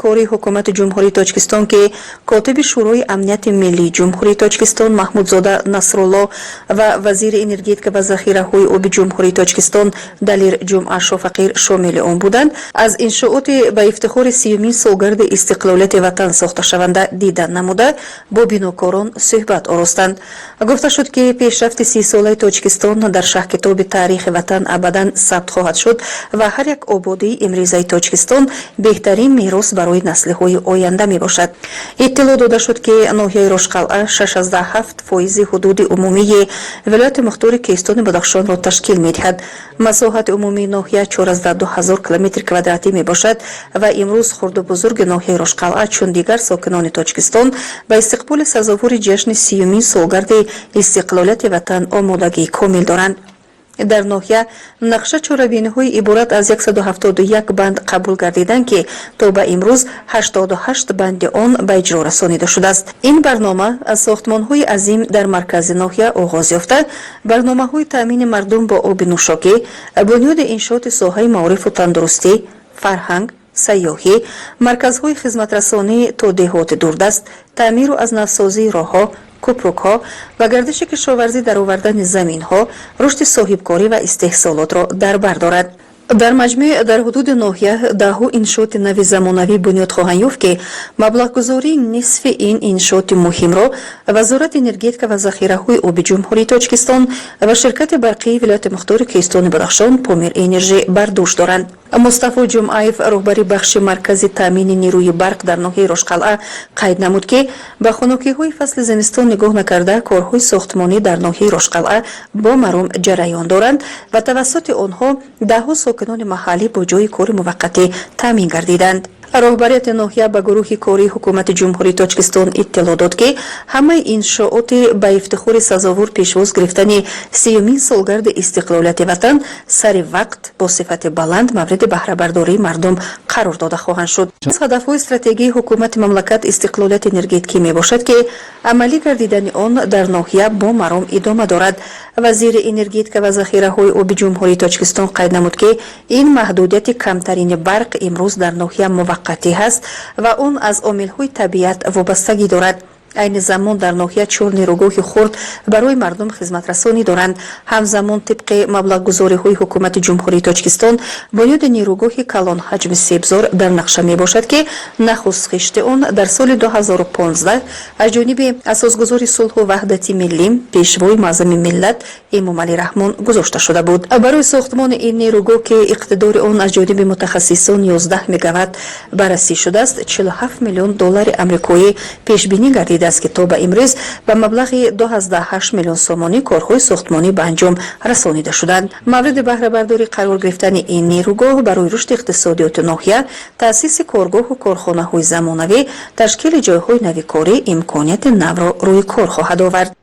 کاری حکومت جمهوری تاجیکستان که کاتب شورای امنیت ملی جمهوری تاجیکستان محمودزاده نصرالله و وزیر انرژتیک و ذخیره‌های آب جمهوری تاجیکستان دلیر جمعه شفقیر شامل آن بودند. از انشاءات به افتخار 30مین سالگرد استقلالیت وطن ساخته شونده دیدن نموده با بیناکاران صحبت آراستند. گفته شد که پیشرفت 30 ساله تاجیکستان در شهرکتاب تاریخ وطن ابداً ثبت خواهد شد و هر یک آبادی امروزی تاجیکستان بهترین میراث برای نسل‌های آینده می باشد. اطلاع داده شد که ناحیه راشقلعه 67% حدود عمومی ولایت مختار کیستان بدخشان را تشکیل می دهد. مساحت عمومی ناحیه 14000 کیلومتر کوادراتی می باشد و امروز خرد و بزرگ ناحیه راشقلعه چون دیگر ساکنان تاجیکستان به استقبال سزاوار جشن 30مین سالگرد استقلالیت وطن آمادگی کامل دارند. در ناحیه نقشه چاره‌بینی‌های عبارت از 171 بند قبول گردیدند که تا به امروز 88 بند آن به اجرا رسانیده شده است. این برنامه از ساختمان‌های عظیم در مرکز ناحیه آغاز یافته، برنامه‌های تامین مردم با آب نوشابه، بنیاد انشاءات ساحه معارف و تندرستی، فرهنگ، سیاحی، مرکزهای خدمت رسانی تا دهات دوردست، تعمیر و از نوسازی راه‌ها، کوپروک‌ها و گردش کشاورزی در آوردن زمین‌ها، رشد صاحبکاری و استحصالات را در بر دارد. در مجموع در حدود ناحیه 10 انشاءات نوی زمانوی بنیاد خواهند یافت که مبلغ‌گذاری نصف این انشاءات مهم را وزارت انرژتیک و ذخیره‌های آب جمهوری تاجیکستان و شرکت برقی ولایت مختار کیستان بدخشان پامیر انرژی بر دوش دارند. مصطفی جمعیف رهبر بخش مرکز تامین نیروی برق در ناحیه راشقلعه قید نمود که به خنکی‌های فصل زمستان نگاه نکرده کارهای ساختمانی در ناحیه راشقلعه با مرام جریان دارند و توسط آنها ده‌ها ساکنان محلی با جای کار موقتی تامین گردیدند. رهبریت ناحیه به گروه کاری حکومت جمهوری تاجیکستان اطلاع داد که همه انشاءات به افتخار سزاوار پیشواز گرفتن 30مین سالگرد استقلالیت وطن سر وقت با صفت بلند مورد بهره برداری مردم قرار داده خواهند شد. هدف‌های استراتژی حکومت مملکت استقلالیت انرژتیکی می باشد که عملی گردیدن آن در ناحیه با مرام ادامه دارد. وزیر انرژتیک و ذخیره‌های آب جمهوری تاجیکستان قید نمود که این محدودیت کمترین برق امروز در ناحیه موقتی است و آن از عامل‌های طبیعت وابستگی دارد. این زمان در ناحیه 4 نیروگاه خرد برای مردم خدمت رسانی دارند. همزمان طبق مبلغ گذاری های حکومت جمهوری تاجیکستان بنیاد نیروگاه کلان حجم سبزار در نقشه می باشد که نخست خشت آن در سال 2015 از جانب اساسگذار صلح و وحدت ملی پیشوای معظم ملت امام علی رحمان گذاشته شده بود. برای ساختمان این نیروگاه که اقتدار آن از جانب متخصصان 11 مگاوات بررسی شده است 47 میلیون دلار آمریکایی پیش بینی گردیده است که تا به امروز به مبلغ 2.8 میلیون سومانی کارهای ساختمانی به انجام رسانیده شدند. مورد بهره برداری قرار گرفتن این نیروگاه برای رشد اقتصادیات ناحیه، تأسیس کارگاه و کارخانه‌های زمانوی، تشکیل جایهای نوی کاری امکانیت نو را روی کار خواهد آورد.